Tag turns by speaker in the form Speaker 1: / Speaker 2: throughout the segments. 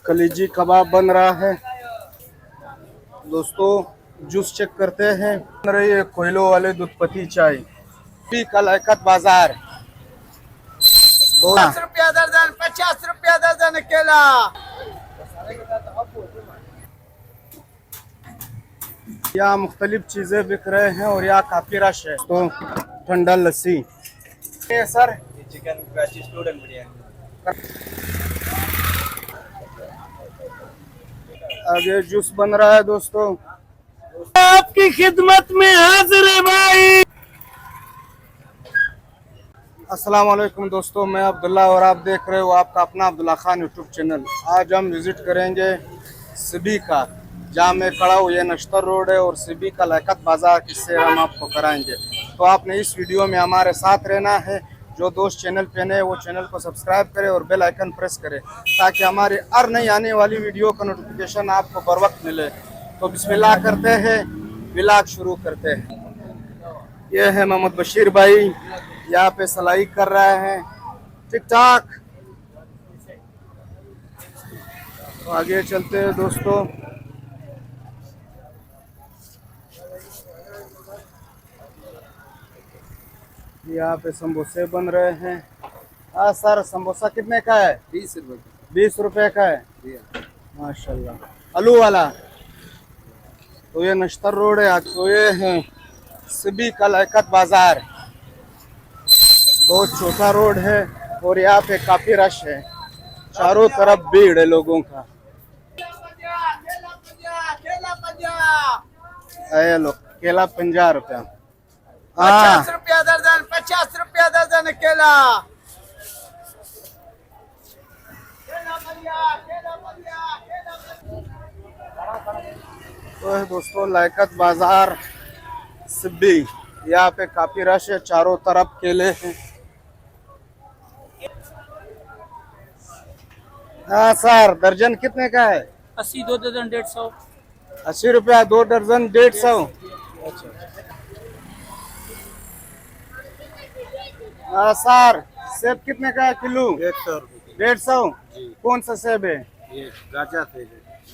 Speaker 1: कलीजी कबाब बन रहा है दोस्तों। जूस चेक करते हैं। बन रही है कोयलों वाले दूधपति चाय। पी का लायकत बाजार।
Speaker 2: 50 रुपया दर्जन, 50 रुपया दर्जन केला।
Speaker 1: यहाँ मुख्तलिफ चीजें बिक रहे हैं और यहाँ काफी रश है तो ठंडा लस्सी। ये sir
Speaker 2: chicken Karachi student biryani.
Speaker 1: आगे जूस बन रहा है दोस्तों।
Speaker 2: आपकी खिदमत में हाजिर है भाई।
Speaker 1: अस्सलाम वालेकुम दोस्तों, मैं अब्दुल्ला और आप देख रहे हो आपका अपना अब्दुल्ला खान यूट्यूब चैनल। आज हम विजिट करेंगे सिबी का, जहाँ मैं खड़ा हूँ। ये नश्तर रोड है और सिबी का लायकत बाजार किससे हम आपको कराएंगे। तो आपने इस वीडियो में हमारे साथ रहना है। जो दोस्त चैनल पे नए वो चैनल को सब्सक्राइब करें और बेल आइकन प्रेस करें ताकि हमारी हर नई आने वाली वीडियो का नोटिफिकेशन आपको बर वक्त मिले। तो बिस्मिल्लाह करते हैं, व्लॉग शुरू करते हैं। ये है मोहम्मद बशीर भाई, यहाँ पे सलाई कर रहे हैं। ठीक ठाक। तो आगे चलते हैं दोस्तों। यहाँ पे समोसे बन रहे हैं। हाँ सर, समोसा कितने का है?
Speaker 2: 20 रुपए।
Speaker 1: 20 रुपए का है माशाल्लाह। आलू वाला। तो ये नश्तर रोड है। तो ये है सिबी का लायकत बाजार। बहुत छोटा रोड है और यहाँ पे काफी रश है। चारों तरफ भीड़ है लोगों का। ये लो केला 50 रुपया। हाँ
Speaker 2: 50 रुपया दर्जन, 50 रुपया दर्जन केला।
Speaker 1: तो है दोस्तों लायकत बाजार सिब्बी। यहाँ पे काफी रश है, चारों तरफ केले हैं। हाँ सर, दर्जन कितने का है?
Speaker 3: 80 2 दर्जन 150।
Speaker 1: 80 रुपया 2 दर्जन 150। हाँ सर, सेब कितने का है किलो?
Speaker 2: 150 रुपए।
Speaker 1: 150। कौन सा सेब है?
Speaker 2: ये गाजा थे।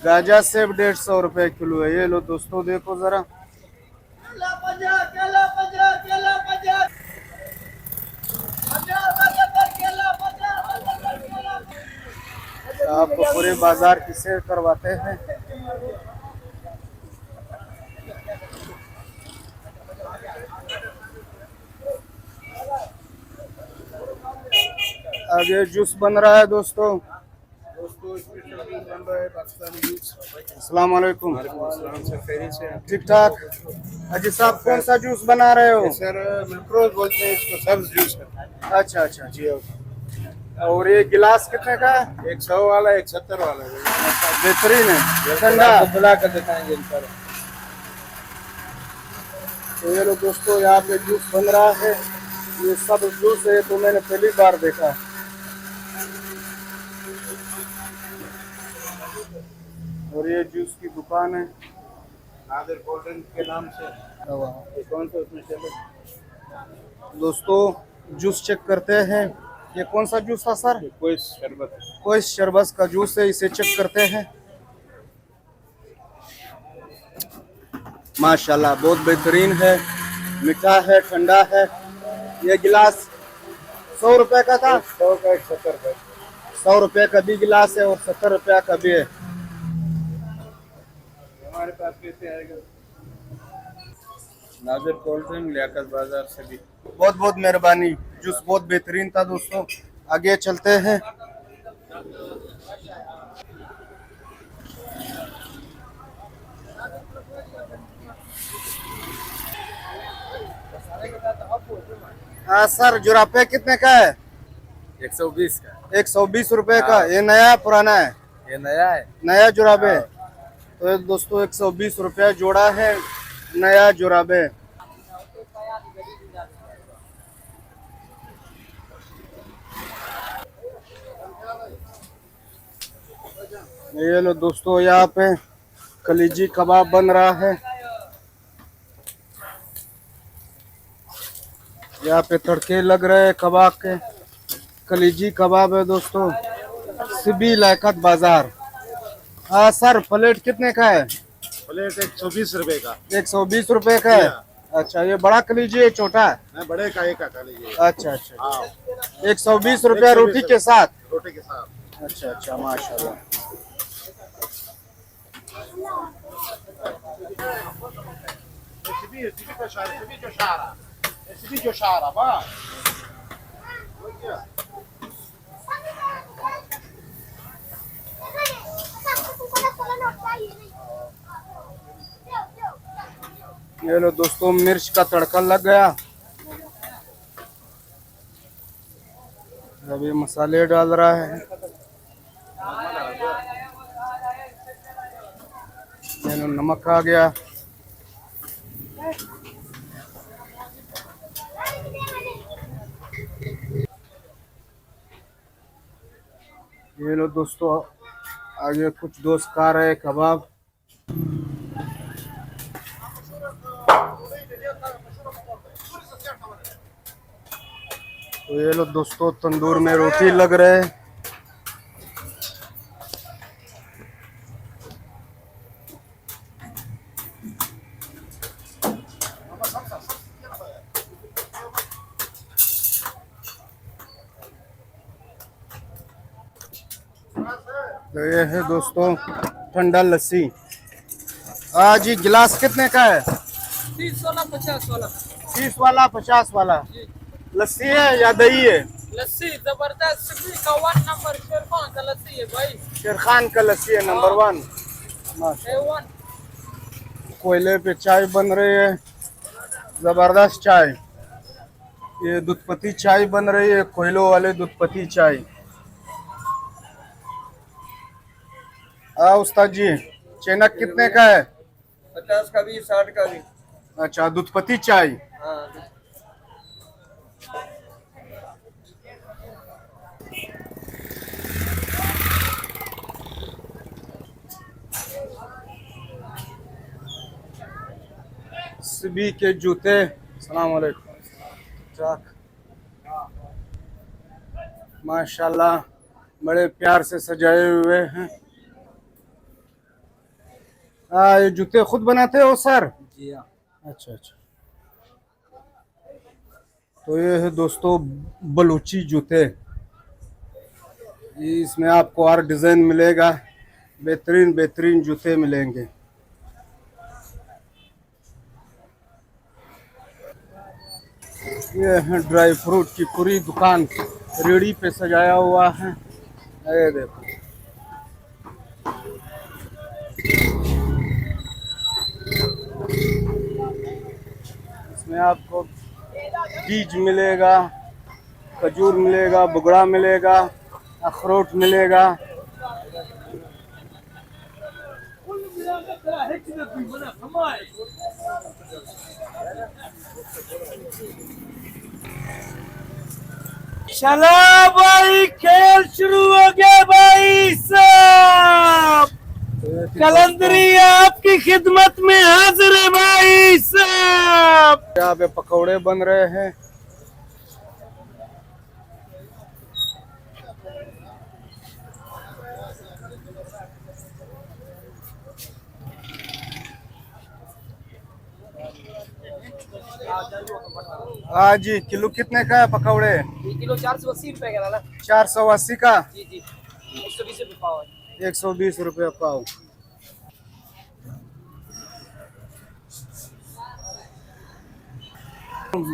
Speaker 1: गाजा सेब 150 रुपए किलो है। ये लो दोस्तों, देखो जरा। आपको पूरे बाजार की सैर करवाते हैं। आगे जूस बन रहा है दोस्तों। अस्सलाम वालेकुम। ठीक ठाक। अजी साहब, कौन सा जूस बना रहे हो?
Speaker 2: सर मिल्क्रोज बोलते हैं इसको, सब्ज जूस है।
Speaker 1: अच्छा अच्छा जी। और ये गिलास कितने का है?
Speaker 2: 100 वाला, 170 वाला है।
Speaker 1: अच्छा, बेहतरीन है, ठंडा।
Speaker 2: बुला कर दिखाएंगे इंशाल्लाह।
Speaker 1: तो ये लो दोस्तों, यहाँ पे जूस बन रहा है। ये सब जूस है तो मैंने पहली बार देखा। और ये जूस की दुकान है
Speaker 2: नादिर कोल्ड ड्रिंक के नाम से। ये कौन सा उसमें चले
Speaker 1: दोस्तों। जूस चेक करते हैं। ये कौन सा जूस था सर?
Speaker 2: कोई शरबत।
Speaker 1: कोई शरबत का जूस है, इसे चेक करते हैं। माशाल्लाह बहुत बेहतरीन है, मीठा है, ठंडा है। ये गिलास 100 रुपए का था।
Speaker 2: 100 का 170 का।
Speaker 1: 100 रुपए का भी गिलास है और 70 रुपया का भी है।
Speaker 2: हमारे पास कैसे आएगा? नादिर कोल्ड ड्रिंक, लियाकत बाजार से भी।
Speaker 1: बहुत बहुत मेहरबानी। जूस बहुत बेहतरीन था दोस्तों। आगे चलते हैं। हाँ सर, जुराफे कितने का है?
Speaker 2: 120 का।
Speaker 1: 120 रुपए का। ये नया है पुराना है?
Speaker 2: ये नया है।
Speaker 1: नया जुराबे। तो ये दोस्तों 120 रुपया जोड़ा है, नया जुराबे। ये लो दोस्तों, यहाँ पे कलीजी कबाब बन रहा है। यहाँ पे तड़के लग रहे हैं कबाब के। कलीजी कबाब है दोस्तों। सिबी लायकत बाजार। सर प्लेट कितने का है?
Speaker 2: प्लेट 120 रुपए का।
Speaker 1: 120 रुपए का है। अच्छा, ये बड़ा कर लीजिए, छोटा है?
Speaker 2: बड़े का एक का लीजिए।
Speaker 1: अच्छा अच्छा,
Speaker 2: हाँ
Speaker 1: 120 रुपया रोटी के साथ।
Speaker 2: रोटी के साथ।
Speaker 1: अच्छा अच्छा, माशाल्लाह। ये लो दोस्तों, मिर्च का तड़का लग गया। अभी मसाले डाल रहा है। ये लो, नमक आ गया। ये लो दोस्तों, आगे कुछ दोस्त खा रहे हैं कबाब। तो ये लो दोस्तों, तंदूर में रोटी लग रहे हैं। तो ये है दोस्तों ठंडा लस्सी। जी, गिलास कितने का है?
Speaker 3: 30 वाला 50 वाला।
Speaker 1: 30 वाला 50 वाला। लस्सी है या दही है?
Speaker 3: लस्सी जबरदस्त, सिबी का 1 नंबर शेरखान का लस्सी है भाई।
Speaker 1: शेरखान का लस्सी है नंबर 1।
Speaker 3: A1।
Speaker 1: कोयले पे चाय बन रही है, जबरदस्त चाय। ये दूधपत्ती चाय बन रही है, कोयलों वाले दूधपत्ती चाय। उस्ताद जी, चेनक कितने का है?
Speaker 3: 50 का भी 60 का भी।
Speaker 1: अच्छा, दूधपत्ती चाय।
Speaker 3: हाँ
Speaker 1: सभी के जूते। सलाम अलैकुम। जाक, माशाल्लाह बड़े प्यार से सजाए हुए हैं। ये जूते खुद बनाते हो सर?
Speaker 3: जी हाँ।
Speaker 1: अच्छा अच्छा। तो ये है दोस्तों बलूची जूते। इसमें आपको हर डिज़ाइन मिलेगा, बेहतरीन बेहतरीन जूते मिलेंगे। ये है ड्राई फ्रूट की पूरी दुकान रेड़ी पे सजाया हुआ है। ये देखो, इसमें आपको बीज मिलेगा, खजूर मिलेगा, बुगड़ा मिलेगा, अखरोट मिलेगा।
Speaker 3: चलो भाई, खेल शुरू हो गया भाई साहब। कलंदरी आपकी खिदमत में हाजिर है भाई साहब।
Speaker 1: यहाँ पे पकौड़े बन रहे हैं। जी, किलो कितने का है पकौड़े?
Speaker 3: किलो 480 रुपए का दादा।
Speaker 1: 480 का।
Speaker 3: जी जी, 120 रुपए पाव है।
Speaker 1: 120 रुपये पाव।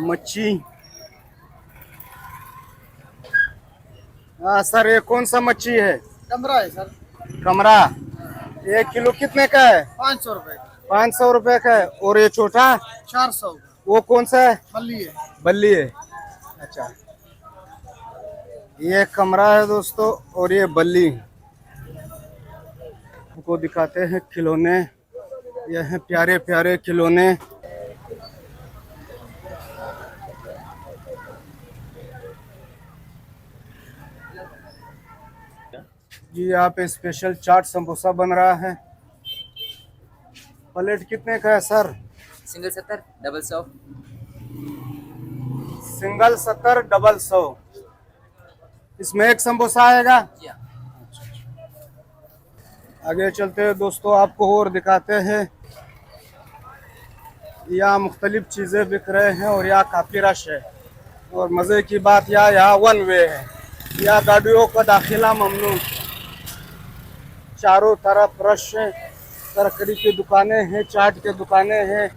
Speaker 1: मच्छी। सर, ये कौन सा मच्छी है?
Speaker 3: कमरा है सर।
Speaker 1: कमरा। 1 किलो कितने का है?
Speaker 3: 500 रुपए।
Speaker 1: 500 रुपए का है। और ये छोटा?
Speaker 3: 400।
Speaker 1: वो कौन सा है?
Speaker 3: बल्ली है।
Speaker 1: बल्ली है। अच्छा, ये कमरा है दोस्तों और ये बल्ली। आपको दिखाते हैं खिलौने। ये हैं प्यारे प्यारे खिलौने। जी, यहाँ पे स्पेशल चाट समोसा बन रहा है। प्लेट कितने का है sir?
Speaker 3: Single 70, double 100।
Speaker 1: Single 70, double 100। इसमें एक समोसा आएगा। आगे चलते हैं दोस्तों, आपको और दिखाते हैं। यहाँ मुख्तलिफ चीज़ें बिक रहे हैं और यहाँ काफ़ी रश है। और मज़े की बात यहाँ वन वे है, यहाँ गाड़ियों का दाखिला ममनू। चारों तरफ रश है, तरकारी की दुकानें हैं, चाट की दुकानें हैं,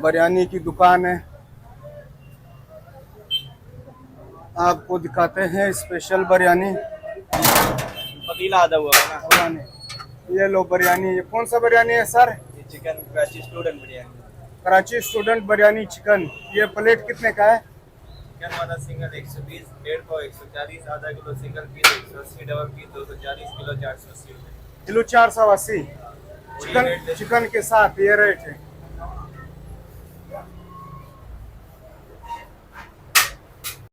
Speaker 1: बिरयानी की दुकान है। आपको दिखाते हैं स्पेशल बिरयानी।
Speaker 2: पतीला आधा हुआ है ना।
Speaker 1: ये लो बिरयानी। ये कौन सा बिरयानी है सर?
Speaker 2: ये chicken Karachi student biryani.
Speaker 1: Karachi student biryani chicken. ये प्लेट कितने का है?
Speaker 2: चिकन वाला सिंगल 120, 1.5 पाव 140, आधा kilo single piece 180, double piece 240, kilo 480 रुपये।
Speaker 1: किलो 480 चिकन के साथ ये रेट है।